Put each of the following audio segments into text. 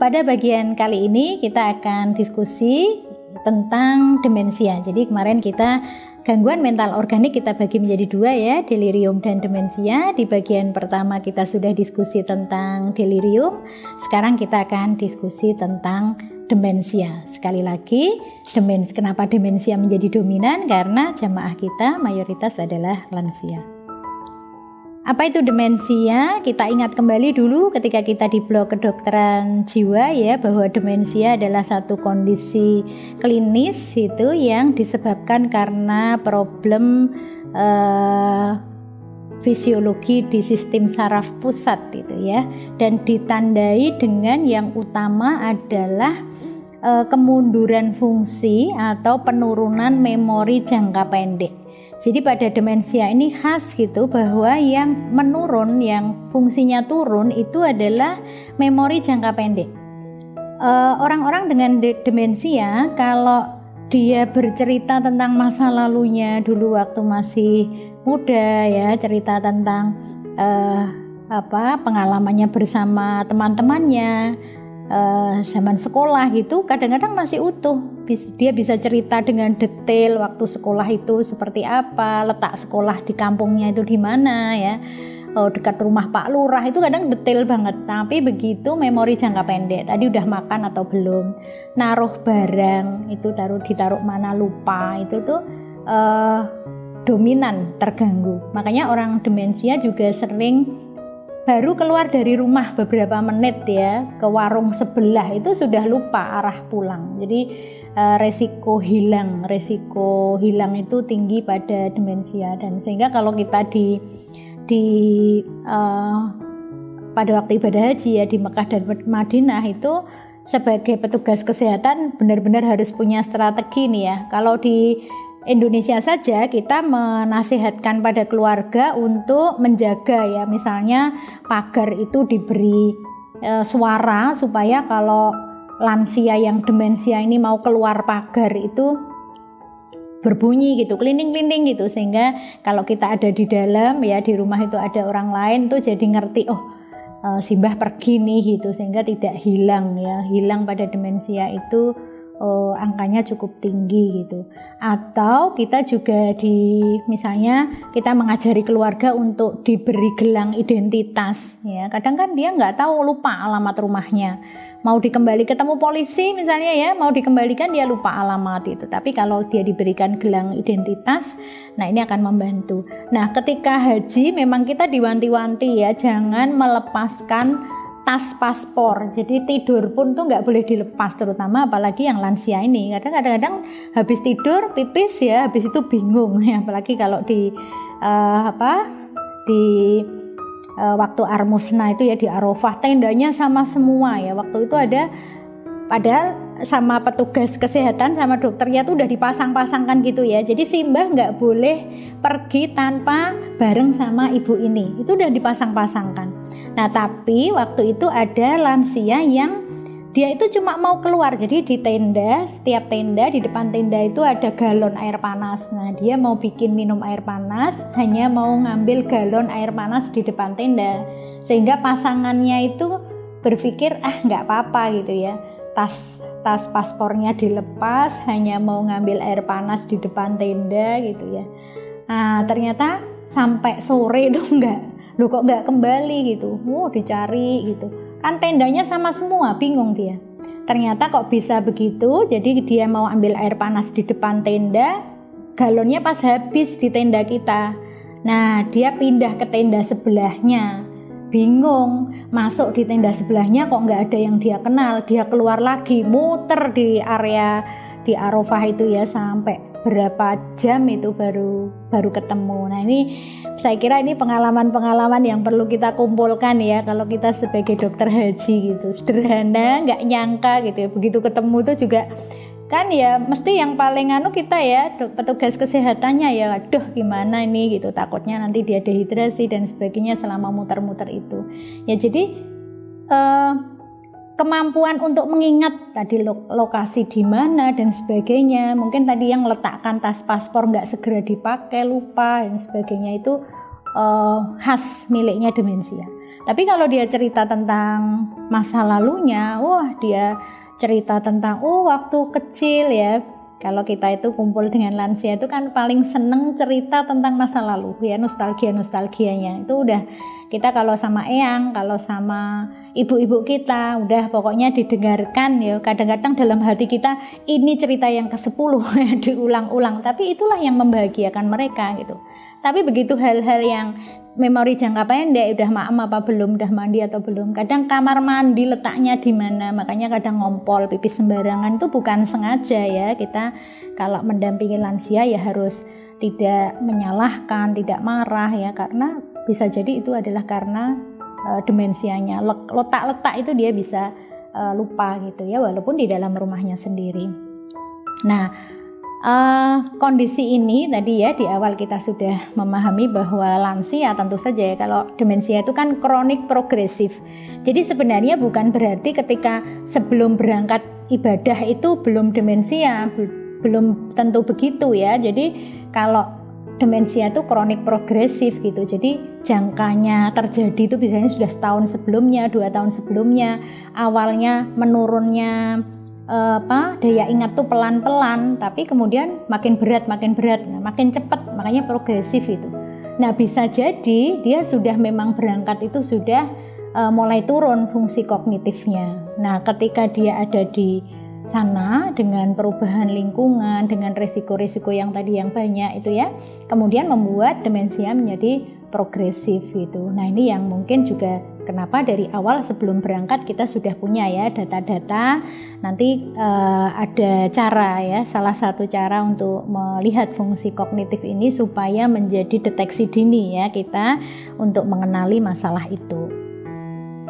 pada bagian kali ini kita akan diskusi tentang demensia. Jadi kemarin kita gangguan mental organik kita bagi menjadi dua ya, delirium dan demensia. Di bagian pertama kita sudah diskusi tentang delirium. Sekarang kita akan diskusi tentang demensia. Sekali lagi, kenapa demensia menjadi dominan? Karena jamaah kita mayoritas adalah lansia. Apa itu demensia? Kita ingat kembali dulu ketika kita di blog kedokteran jiwa ya, bahwa demensia adalah satu kondisi klinis itu yang disebabkan karena problem fisiologi di sistem saraf pusat itu ya, dan ditandai dengan yang utama adalah kemunduran fungsi atau penurunan memori jangka pendek. Jadi pada demensia ini khas gitu, bahwa yang menurun, yang fungsinya turun itu adalah memori jangka pendek. Orang-orang dengan demensia kalau dia bercerita tentang masa lalunya dulu waktu masih muda ya, cerita tentang pengalamannya bersama teman-temannya, zaman sekolah gitu, kadang-kadang masih utuh. Dia bisa cerita dengan detail waktu sekolah itu seperti apa, letak sekolah di kampungnya itu di mana ya, dekat rumah Pak Lurah, itu kadang detail banget. Tapi begitu memori jangka pendek, tadi udah makan atau belum, naruh barang itu ditaruh mana lupa, itu tuh dominan terganggu. Makanya orang demensia juga sering baru keluar dari rumah beberapa menit ya, ke warung sebelah itu sudah lupa arah pulang. Jadi resiko hilang itu tinggi pada demensia. Dan sehingga kalau kita pada waktu ibadah haji ya di Mekah dan Madinah itu, sebagai petugas kesehatan benar-benar harus punya strategi nih ya. Kalau di Indonesia saja kita menasihatkan pada keluarga untuk menjaga ya, misalnya pagar itu diberi suara supaya kalau lansia yang demensia ini mau keluar pagar itu berbunyi gitu, keliling-keliling gitu, sehingga kalau kita ada di dalam ya, di rumah itu ada orang lain tuh jadi ngerti, si Mbah pergi nih gitu, sehingga tidak hilang pada demensia itu. Angkanya cukup tinggi gitu. Atau kita juga misalnya kita mengajari keluarga untuk diberi gelang identitas ya. Kadang kan dia nggak tahu, lupa alamat rumahnya, mau ketemu polisi misalnya ya, mau dikembalikan dia lupa alamat itu. Tapi kalau dia diberikan gelang identitas, nah ini akan membantu. Nah ketika haji memang kita diwanti-wanti ya, jangan melepaskan tas paspor. Jadi tidur pun tuh nggak boleh dilepas, terutama apalagi yang lansia ini. Kadang-kadang habis tidur pipis ya, habis itu bingung ya, apalagi kalau di waktu Armusna itu ya, di Arafah tendanya sama semua ya. Waktu itu ada, padahal sama petugas kesehatan sama dokternya tuh udah dipasang-pasangkan gitu ya. Jadi si Mbah nggak boleh pergi tanpa bareng sama ibu ini, itu udah dipasang-pasangkan. Nah tapi waktu itu ada lansia yang dia itu cuma mau keluar. Jadi di tenda, setiap tenda, di depan tenda itu ada galon air panas. Nah dia mau bikin minum air panas, hanya mau ngambil galon air panas di depan tenda, sehingga pasangannya itu berpikir nggak apa-apa gitu ya, tas paspornya dilepas, hanya mau ngambil air panas di depan tenda gitu ya. Nah ternyata sampai sore itu kok nggak kembali gitu. Dicari gitu kan, tendanya sama semua, bingung dia. Ternyata kok bisa begitu. Jadi dia mau ambil air panas di depan tenda, galonnya pas habis di tenda kita. Nah dia pindah ke tenda sebelahnya, bingung, masuk di tenda sebelahnya kok nggak ada yang dia kenal. Dia keluar lagi, muter di area di Arafah itu ya, sampai berapa jam itu baru ketemu. Nah ini saya kira ini pengalaman-pengalaman yang perlu kita kumpulkan ya, kalau kita sebagai dokter haji gitu. Sederhana, nggak nyangka gitu ya, begitu ketemu itu juga kan ya mesti yang paling kita ya, petugas kesehatannya ya, aduh gimana ini gitu, takutnya nanti dia dehidrasi dan sebagainya selama muter-muter itu ya. Jadi kemampuan untuk mengingat tadi lokasi di mana dan sebagainya, mungkin tadi yang letakkan tas paspor nggak segera dipakai, lupa dan sebagainya, itu khas miliknya demensia. Tapi kalau dia cerita tentang masa lalunya, wah dia cerita tentang waktu kecil ya. Kalau kita itu kumpul dengan lansia itu kan paling seneng cerita tentang masa lalu ya, nostalgianya. Itu udah kita kalau sama eyang, kalau sama ibu-ibu kita udah pokoknya didengarkan ya. Kadang-kadang dalam hati kita ini cerita yang ke-10 ya, diulang-ulang, tapi itulah yang membahagiakan mereka gitu. Tapi begitu hal-hal yang memori jangka pendek, udah maem apa belum, udah mandi atau belum, kadang kamar mandi letaknya di mana, makanya kadang ngompol pipis sembarangan, itu bukan sengaja ya. Kita kalau mendampingi lansia ya harus tidak menyalahkan, tidak marah ya, karena bisa jadi itu adalah karena demensianya, letak-letak itu dia bisa lupa gitu ya, walaupun di dalam rumahnya sendiri. Nah, kondisi ini tadi ya di awal kita sudah memahami bahwa lansia tentu saja ya, kalau demensia itu kan kronik progresif. Jadi sebenarnya bukan berarti ketika sebelum berangkat ibadah itu belum demensia, belum tentu begitu ya. Jadi kalau demensia itu kronik progresif gitu. Jadi jangkanya terjadi itu biasanya sudah setahun sebelumnya, 2 tahun sebelumnya. Awalnya menurunnya daya ingat tuh pelan-pelan, tapi kemudian makin berat, makin cepat, makanya progresif itu. Nah bisa jadi dia sudah memang berangkat itu sudah mulai turun fungsi kognitifnya. Nah ketika dia ada di sana dengan perubahan lingkungan, dengan resiko-resiko yang tadi yang banyak itu ya, kemudian membuat demensia menjadi progresif gitu. Nah ini yang mungkin juga kenapa dari awal sebelum berangkat kita sudah punya ya data-data. Nanti ada cara ya, salah satu cara untuk melihat fungsi kognitif ini supaya menjadi deteksi dini ya kita untuk mengenali masalah itu.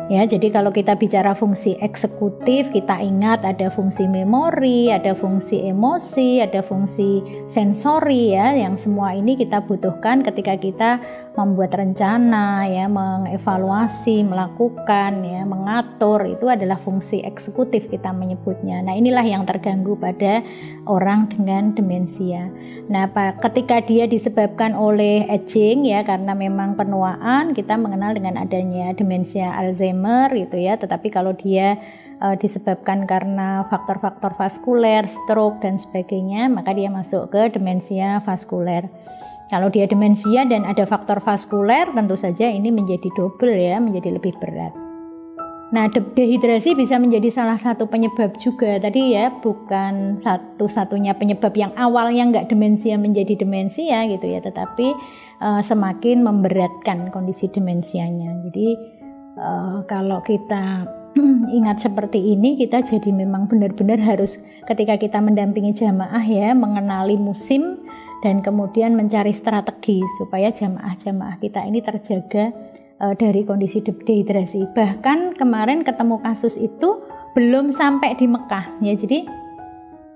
Ya, jadi kalau kita bicara fungsi eksekutif, kita ingat ada fungsi memori, ada fungsi emosi, ada fungsi sensori ya, yang semua ini kita butuhkan ketika kita membuat rencana ya, mengevaluasi, melakukan ya, mengatur, itu adalah fungsi eksekutif kita menyebutnya. Nah, inilah yang terganggu pada orang dengan demensia. Nah, ketika dia disebabkan oleh aging ya, karena memang penuaan, kita mengenal dengan adanya demensia Alzheimer gitu ya. Tetapi kalau dia disebabkan karena faktor-faktor vaskuler, stroke dan sebagainya, maka dia masuk ke demensia vaskuler. Kalau dia demensia dan ada faktor vaskuler, tentu saja ini menjadi double ya, menjadi lebih berat. Nah, dehidrasi bisa menjadi salah satu penyebab juga. Tadi ya, bukan satu-satunya penyebab yang awalnya nggak demensia menjadi demensia gitu ya, tetapi semakin memberatkan kondisi demensianya. Jadi kalau kita ingat seperti ini, kita jadi memang benar-benar harus ketika kita mendampingi jamaah ya, mengenali musim dan kemudian mencari strategi supaya jamaah-jamaah kita ini terjaga dari kondisi dehidrasi. Bahkan kemarin ketemu kasus itu belum sampai di Mekah ya. Jadi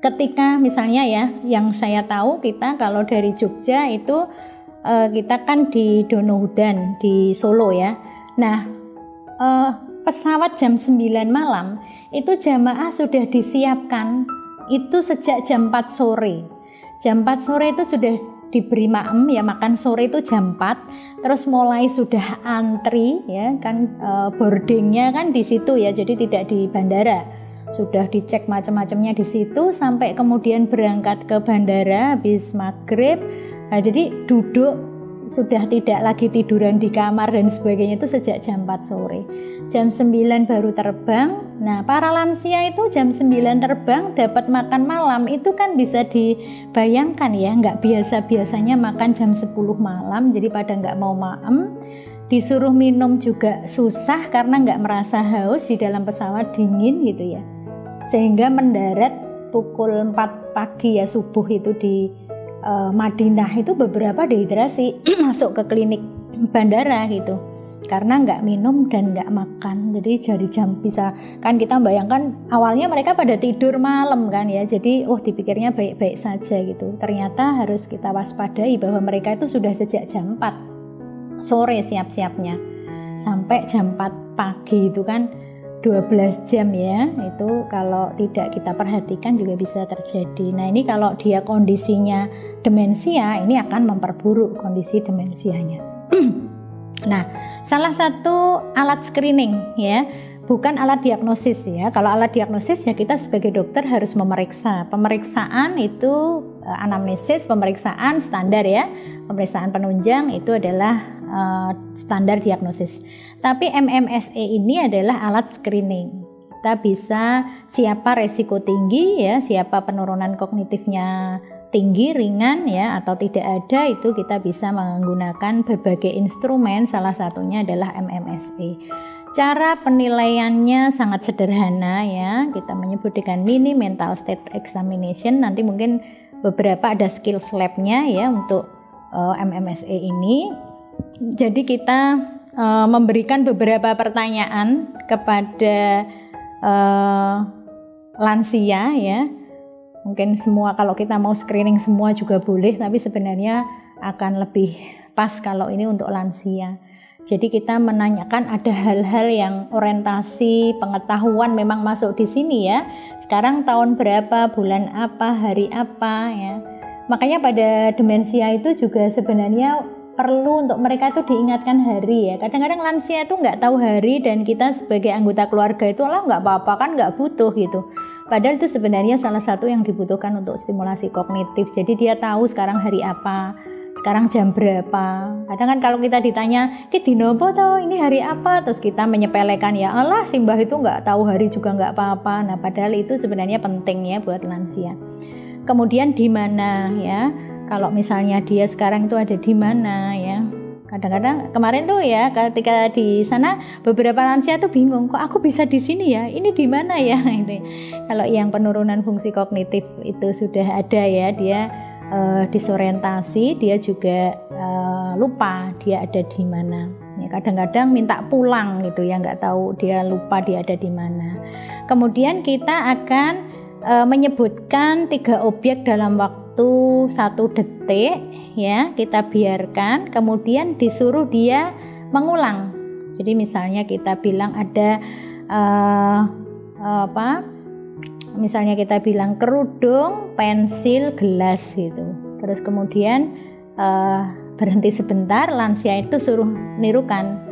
ketika misalnya ya, yang saya tahu kita kalau dari Jogja itu kita kan di Donohudan di Solo ya. Nah pesawat jam 9 malam itu jamaah sudah disiapkan itu sejak jam 4 sore. Jam 4 sore itu sudah diberi maem ya, makan sore itu jam 4, terus mulai sudah antri ya kan, boardingnya kan di situ ya, jadi tidak di bandara, sudah dicek macam-macamnya di situ sampai kemudian berangkat ke bandara habis maghrib. Nah, jadi duduk sudah tidak lagi tiduran di kamar dan sebagainya itu sejak jam 4 sore. Jam 9 baru terbang. Nah, para lansia itu jam 9 terbang dapat makan malam, itu kan bisa dibayangkan ya, nggak biasa-biasanya makan jam 10 malam, jadi pada nggak mau maem. Disuruh minum juga susah karena nggak merasa haus, di dalam pesawat dingin gitu ya. Sehingga mendarat pukul 4 pagi ya, subuh itu di Madinah itu beberapa dehidrasi masuk ke klinik bandara gitu karena nggak minum dan nggak makan. Jadi dari jam bisa kan kita bayangkan awalnya mereka pada tidur malam kan ya, jadi dipikirnya baik-baik saja gitu. Ternyata harus kita waspadai bahwa mereka itu sudah sejak jam 4 sore siap-siapnya sampai jam 4 pagi itu kan 12 jam ya, itu kalau tidak kita perhatikan juga bisa terjadi. Nah ini kalau dia kondisinya demensia, ini akan memperburuk kondisi demensianya. Nah, salah satu alat screening ya, bukan alat diagnosis ya. Kalau alat diagnosis ya kita sebagai dokter harus memeriksa. Pemeriksaan itu anamnesis, pemeriksaan standar ya. Pemeriksaan penunjang itu adalah standar diagnosis. Tapi MMSE ini adalah alat screening. Kita bisa siapa resiko tinggi ya, siapa penurunan kognitifnya tinggi, ringan ya, atau tidak ada, itu kita bisa menggunakan berbagai instrumen, salah satunya adalah MMSE. Cara penilaiannya sangat sederhana ya, kita menyebut dengan mini mental state examination. Nanti mungkin beberapa ada skills lab-nya ya untuk MMSE ini. Jadi kita memberikan beberapa pertanyaan kepada lansia ya. Mungkin semua, kalau kita mau screening semua juga boleh, tapi sebenarnya akan lebih pas kalau ini untuk lansia. Jadi kita menanyakan ada hal-hal yang orientasi pengetahuan memang masuk di sini ya. Sekarang tahun berapa, bulan apa, hari apa ya. Makanya pada demensia itu juga sebenarnya perlu untuk mereka itu diingatkan hari ya. Kadang-kadang lansia itu nggak tahu hari, dan kita sebagai anggota keluarga itu lah nggak apa-apa kan, nggak butuh gitu. Padahal itu sebenarnya salah satu yang dibutuhkan untuk stimulasi kognitif. Jadi dia tahu sekarang hari apa, sekarang jam berapa. Kadang kan kalau kita ditanya, "Ki dino apa toh? Ini hari apa?" Terus kita menyepelekan, ya Allah, Simbah itu nggak tahu hari juga nggak apa-apa. Nah, padahal itu sebenarnya penting ya buat lansia. Kemudian di mana ya? Kalau misalnya dia sekarang itu ada di mana ya? Kadang-kadang kemarin tuh ya ketika di sana beberapa lansia tuh bingung, kok aku bisa di sini ya? Ini di mana ya? Gitu. Kalau yang penurunan fungsi kognitif itu sudah ada ya, dia disorientasi, dia juga lupa dia ada di mana. Ya, kadang-kadang minta pulang gitu ya, nggak tahu, dia lupa dia ada di mana. Kemudian kita akan menyebutkan 3 objek dalam waktu 1 detik ya, kita biarkan, kemudian disuruh dia mengulang. Jadi misalnya kita bilang ada misalnya kita bilang kerudung, pensil, gelas gitu. Terus kemudian berhenti sebentar, lansia itu suruh nirukan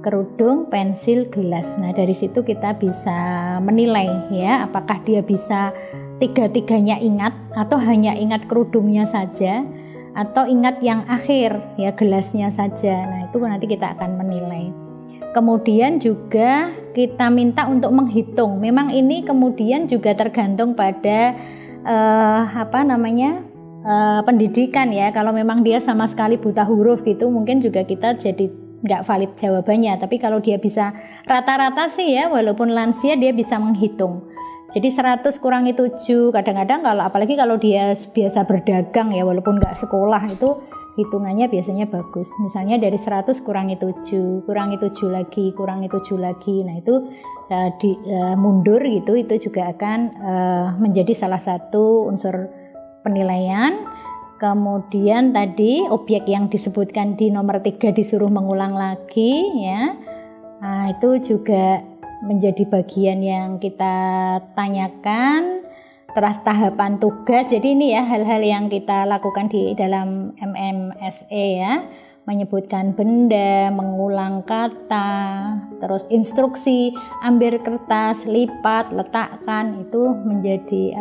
kerudung, pensil, gelas. Nah, dari situ kita bisa menilai ya, apakah dia bisa 3-tiganya ingat, atau hanya ingat kerudungnya saja, atau ingat yang akhir ya, gelasnya saja. Nah, itu nanti kita akan menilai. Kemudian juga kita minta untuk menghitung. Memang ini kemudian juga tergantung pada pendidikan ya. Kalau memang dia sama sekali buta huruf gitu, mungkin juga kita jadi nggak valid jawabannya. Tapi kalau dia bisa rata-rata sih ya, walaupun lansia dia bisa menghitung. Jadi 100 kurangi 7, kadang-kadang kalau apalagi kalau dia biasa berdagang ya, walaupun nggak sekolah, itu hitungannya biasanya bagus. Misalnya dari 100 kurangi 7, kurangi 7 lagi, kurangi 7 lagi. Nah itu mundur gitu, itu juga akan menjadi salah satu unsur penilaian. Kemudian tadi objek yang disebutkan di nomor 3 disuruh mengulang lagi ya. Nah, itu juga menjadi bagian yang kita tanyakan. Terus tahapan tugas. Jadi ini ya hal-hal yang kita lakukan di dalam MMSE ya. Menyebutkan benda, mengulang kata, terus instruksi, ambil kertas, lipat, letakkan, itu menjadi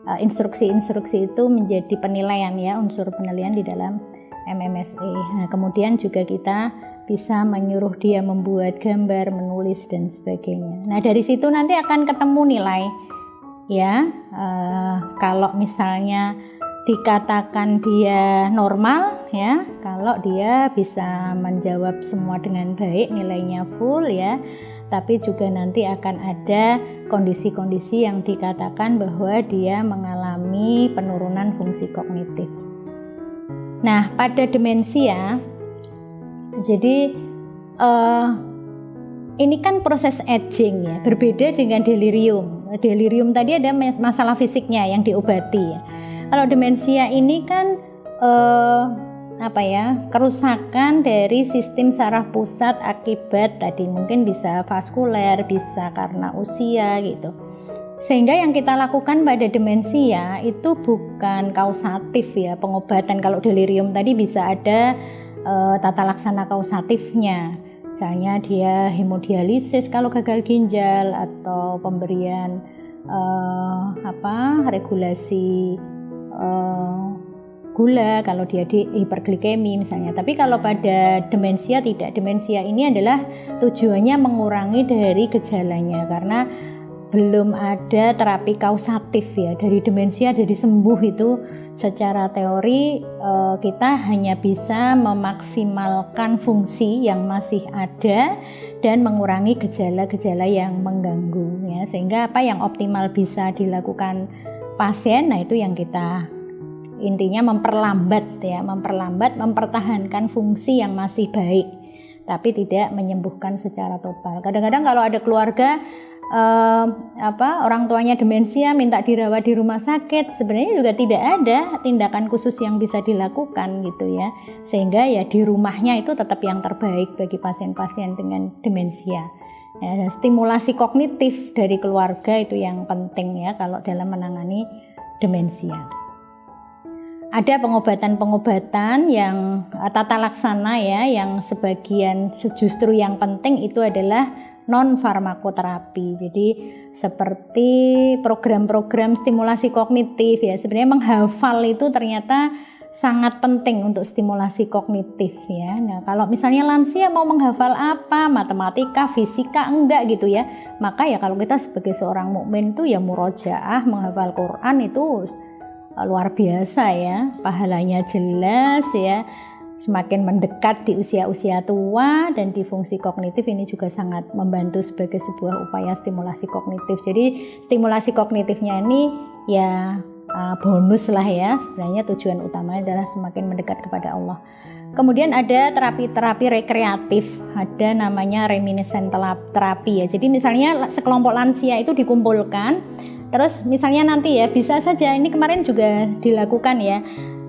instruksi-instruksi itu menjadi penilaian ya, unsur penilaian di dalam MMSE. Nah, kemudian juga kita bisa menyuruh dia membuat gambar, menulis dan sebagainya. Nah, dari situ nanti akan ketemu nilai ya. Kalau misalnya dikatakan dia normal ya, kalau dia bisa menjawab semua dengan baik, nilainya full ya. Tapi juga nanti akan ada kondisi-kondisi yang dikatakan bahwa dia mengalami penurunan fungsi kognitif. Nah, pada demensia, jadi ini kan proses aging ya, berbeda dengan delirium. Delirium tadi ada masalah fisiknya yang diobati ya. Kalau demensia ini kan kerusakan dari sistem saraf pusat akibat tadi mungkin bisa vaskuler, bisa karena usia gitu. Sehingga yang kita lakukan pada demensia itu bukan kausatif ya, pengobatan. Kalau delirium tadi bisa ada tata laksana kausatifnya. Misalnya dia hemodialisis kalau gagal ginjal, atau pemberian regulasi gula kalau dia di hiperglikemi misalnya. Tapi kalau pada demensia tidak. Demensia ini adalah tujuannya mengurangi dari gejalanya, karena belum ada terapi kausatif ya. Dari demensia jadi sembuh itu secara teori kita hanya bisa memaksimalkan fungsi yang masih ada dan mengurangi gejala-gejala yang mengganggu ya. Sehingga apa yang optimal bisa dilakukan pasien, nah itu yang kita intinya memperlambat, mempertahankan fungsi yang masih baik, tapi tidak menyembuhkan secara total. Kadang-kadang kalau ada keluarga orang tuanya demensia minta dirawat di rumah sakit, sebenarnya juga tidak ada tindakan khusus yang bisa dilakukan gitu ya, sehingga ya di rumahnya itu tetap yang terbaik bagi pasien-pasien dengan demensia. Ya, stimulasi kognitif dari keluarga itu yang penting ya kalau dalam menangani demensia. Ada pengobatan-pengobatan yang tata laksana ya, yang sebagian justru yang penting itu adalah non farmakoterapi. Jadi seperti program-program stimulasi kognitif ya, sebenarnya menghafal itu ternyata sangat penting untuk stimulasi kognitif ya. Nah, kalau misalnya lansia mau menghafal apa, matematika, fisika enggak gitu ya, maka ya kalau kita sebagai seorang mukmin tuh ya murojaah, menghafal Quran itu luar biasa ya, pahalanya jelas ya, semakin mendekat di usia-usia tua, dan di fungsi kognitif ini juga sangat membantu sebagai sebuah upaya stimulasi kognitif. Jadi stimulasi kognitifnya ini ya bonus lah ya, sebenarnya tujuan utamanya adalah semakin mendekat kepada Allah. Kemudian ada terapi-terapi rekreatif, ada namanya reminiscent terapi ya. Jadi misalnya sekelompok lansia itu dikumpulkan, terus misalnya nanti ya bisa saja, ini kemarin juga dilakukan ya,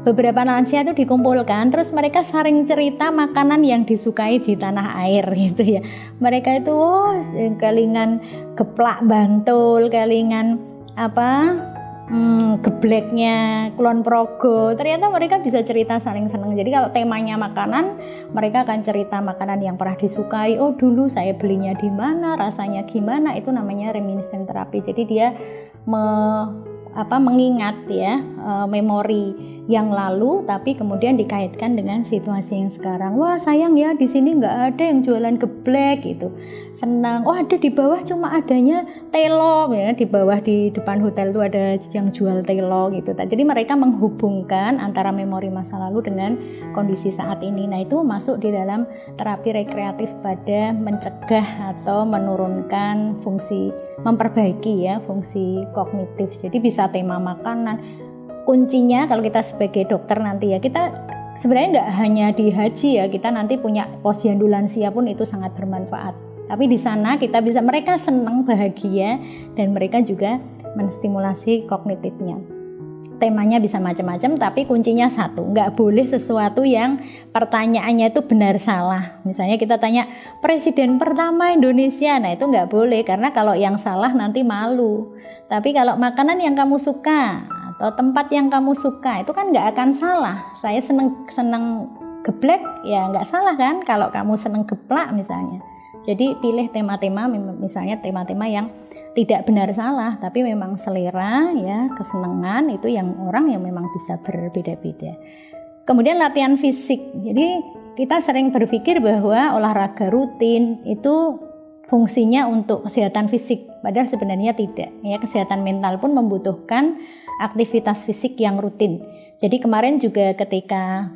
beberapa lansia itu dikumpulkan, terus mereka saling cerita makanan yang disukai di tanah air gitu ya. Mereka itu kelingan geplak Bantul, kelingan gebleknya Kulon Progo, ternyata mereka bisa cerita saling senang. Jadi kalau temanya makanan, mereka akan cerita makanan yang pernah disukai. Oh dulu saya belinya di mana, rasanya gimana, itu namanya reminiscent terapi. Jadi dia mengingat ya memori yang lalu, tapi kemudian dikaitkan dengan situasi yang sekarang. Wah sayang ya, di sini nggak ada yang jualan geblek gitu. Senang. Oh ada di bawah cuma adanya telo ya, di bawah di depan hotel itu ada yang jual telo gitu. Jadi mereka menghubungkan antara memori masa lalu dengan kondisi saat ini. Nah itu masuk di dalam terapi rekreatif pada mencegah atau menurunkan fungsi, memperbaiki ya fungsi kognitif. Jadi bisa tema makanan. Kuncinya kalau kita sebagai dokter nanti ya, kita sebenarnya nggak hanya di haji ya, kita nanti punya posyandu lansia pun itu sangat bermanfaat. Tapi di sana kita bisa, mereka senang, bahagia, dan mereka juga menstimulasi kognitifnya. Temanya bisa macam-macam, tapi kuncinya satu, nggak boleh sesuatu yang pertanyaannya itu benar salah. Misalnya kita tanya presiden pertama Indonesia, nah itu nggak boleh, karena kalau yang salah nanti malu. Tapi kalau makanan yang kamu suka atau tempat yang kamu suka itu kan nggak akan salah. Saya seneng geblek ya nggak salah kan kalau kamu seneng geplak misalnya. Jadi pilih tema-tema, misalnya tema-tema yang tidak benar salah, tapi memang selera ya, kesenangan itu yang orang yang memang bisa berbeda-beda. Kemudian latihan fisik. Jadi kita sering berpikir bahwa olahraga rutin itu fungsinya untuk kesehatan fisik, padahal sebenarnya tidak. Ya, kesehatan mental pun membutuhkan aktivitas fisik yang rutin. Jadi kemarin juga ketika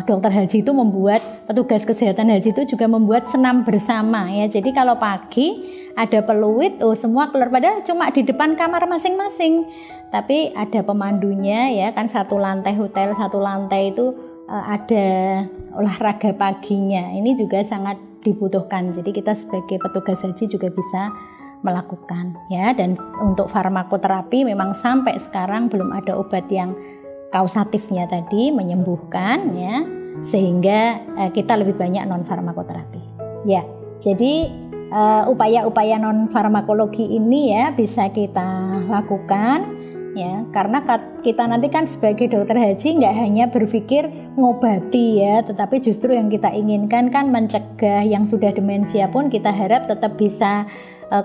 dokter haji itu membuat, petugas kesehatan haji itu juga membuat senam bersama ya. Jadi kalau pagi ada peluit, semua keluar, padahal cuma di depan kamar masing-masing. Tapi ada pemandunya ya kan, satu lantai hotel, satu lantai itu ada olahraga paginya. Ini juga sangat dibutuhkan. Jadi kita sebagai petugas haji juga bisa melakukan ya. Dan untuk farmakoterapi memang sampai sekarang belum ada obat yang kausatifnya tadi menyembuhkan ya, sehingga kita lebih banyak non farmakoterapi ya. Jadi upaya-upaya non farmakologi ini ya bisa kita lakukan ya, karena kita nanti kan sebagai dokter haji nggak hanya berpikir ngobati ya, tetapi justru yang kita inginkan kan mencegah. Yang sudah demensia pun kita harap tetap bisa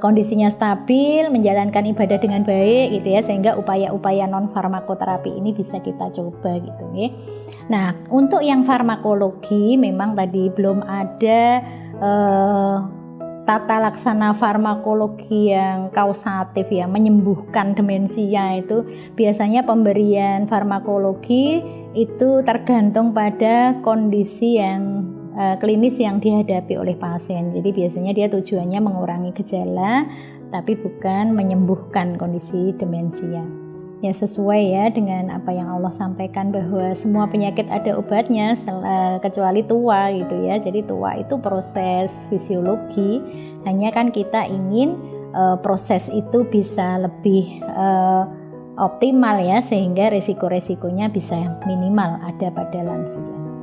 kondisinya stabil, menjalankan ibadah dengan baik gitu ya, sehingga upaya-upaya non farmakoterapi ini bisa kita coba gitu ya. Nah, untuk yang farmakologi memang tadi belum ada tata laksana farmakologi yang kausatif ya, menyembuhkan demensia. Itu biasanya pemberian farmakologi itu tergantung pada kondisi yang klinis yang dihadapi oleh pasien. Jadi biasanya dia tujuannya mengurangi gejala tapi bukan menyembuhkan kondisi demensia. Ya sesuai ya dengan apa yang Allah sampaikan bahwa semua penyakit ada obatnya kecuali tua gitu ya. Jadi tua itu proses fisiologi, hanya kan kita ingin proses itu bisa lebih optimal ya, sehingga resiko-resikonya bisa minimal ada pada lansia.